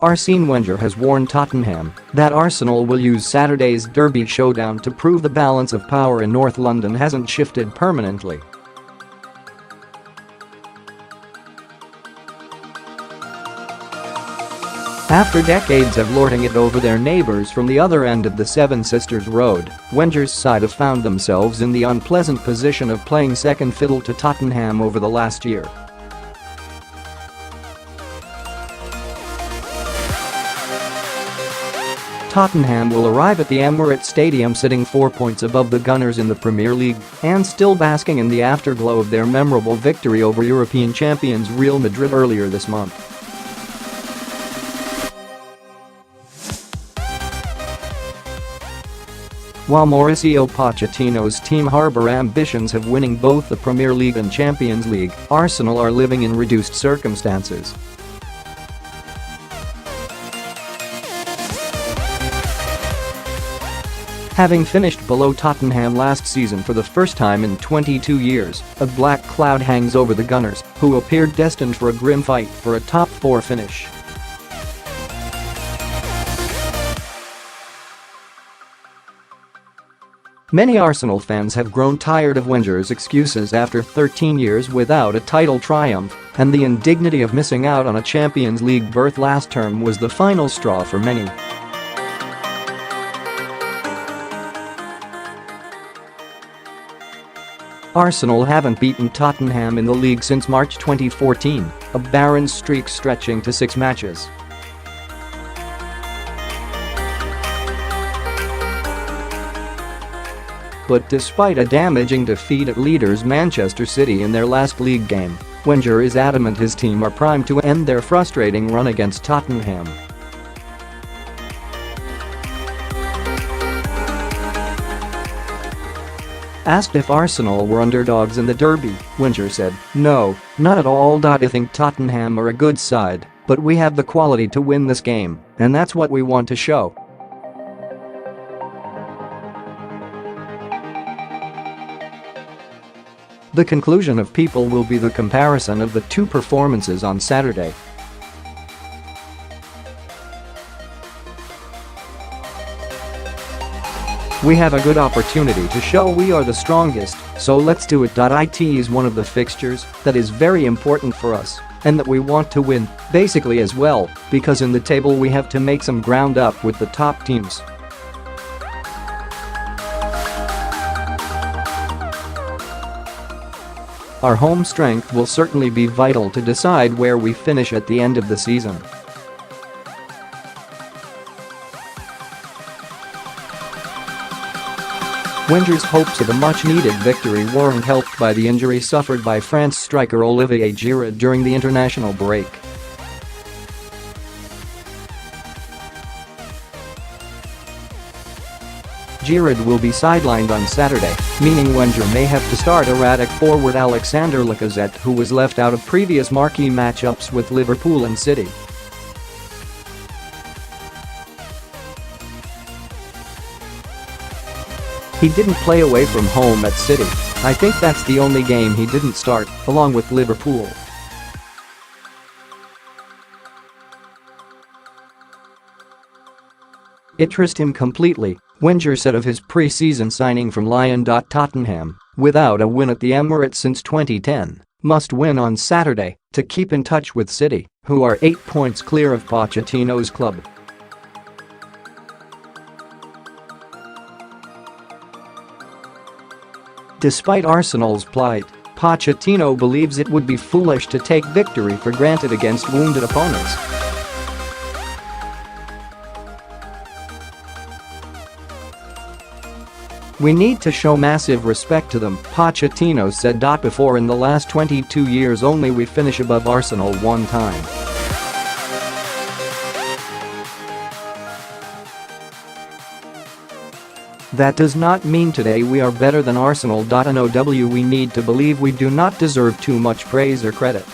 Arsene Wenger has warned Tottenham that Arsenal will use Saturday's derby showdown to prove the balance of power in North London hasn't shifted permanently. After decades of lording it over their neighbours from the other end of the Seven Sisters Road, Wenger's side have found themselves in the unpleasant position of playing second fiddle to Tottenham over the last year. Tottenham will arrive at the Emirates Stadium sitting 4 points above the Gunners in the Premier League and still basking in the afterglow of their memorable victory over European champions Real Madrid earlier this month. While Mauricio Pochettino's team harbour ambitions of winning both the Premier League and Champions League, Arsenal are living in reduced circumstances. Having finished below Tottenham last season for the first time in 22 years, a black cloud hangs over the Gunners, who appeared destined for a grim fight for a top four finish. Many Arsenal fans have grown tired of Wenger's excuses after 13 years without a title triumph, and the indignity of missing out on a Champions League berth last term was the final straw for many. Arsenal haven't beaten Tottenham in the league since March 2014, a barren streak stretching to 6 matches. But despite a damaging defeat at leaders Manchester City in their last league game, Wenger is adamant his team are primed to end their frustrating run against Tottenham. Asked if Arsenal were underdogs in the derby, Wenger said, "No, not at all. I think Tottenham are a good side, but we have the quality to win this game, and that's what we want to show." The conclusion of people will be the comparison of the two performances on Saturday. "We have a good opportunity to show we are the strongest, so let's do it.It is one of the fixtures that is very important for us and that we want to win, basically as well, because in the table we have to make some ground up with the top teams. Our home strength will certainly be vital to decide where we finish at the end of the season." Wenger's hopes of a much-needed victory weren't helped by the injury suffered by France striker Olivier Giroud during the international break. Giroud will be sidelined on Saturday, meaning Wenger may have to start erratic forward Alexandre Lacazette, who was left out of previous marquee matchups with Liverpool and City. He didn't play away from home at City. I think that's the only game he didn't start, along with Liverpool. "It trusts him completely," Wenger said of his pre-season signing from Lyon.Tottenham, without a win at the Emirates since 2010. Must win on Saturday to keep in touch with City, who are 8 points clear of Pochettino's club. Despite Arsenal's plight, Pochettino believes it would be foolish to take victory for granted against wounded opponents. "We need to show massive respect to them," Pochettino said. "Before in the last 22 years only we finish above Arsenal one time. That does not mean today we are better than Arsenal. No, we need to believe we do not deserve too much praise or credit.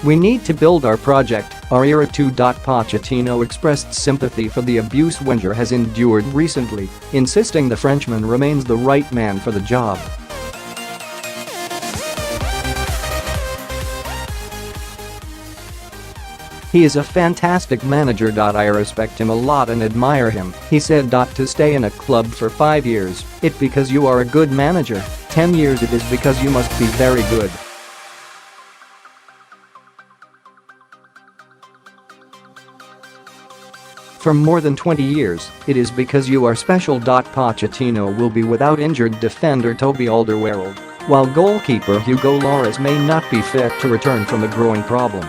We need to build our project, our era too." Pochettino expressed sympathy for the abuse Wenger has endured recently, insisting the Frenchman remains the right man for the job. He is a fantastic manager. I respect him a lot and admire him, he said. To stay in a club for 5 years, it because you are a good manager. 10 years it is because you must be very good. For more than 20 years, it is because you are special. Pochettino will be without injured defender Toby Alderweireld, while goalkeeper Hugo Lloris may not be fit to return from a growing problem.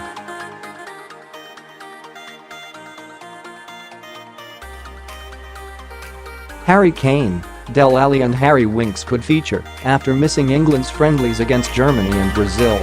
Harry Kane, Dele Alli and Harry Winks could feature after missing England's friendlies against Germany and Brazil.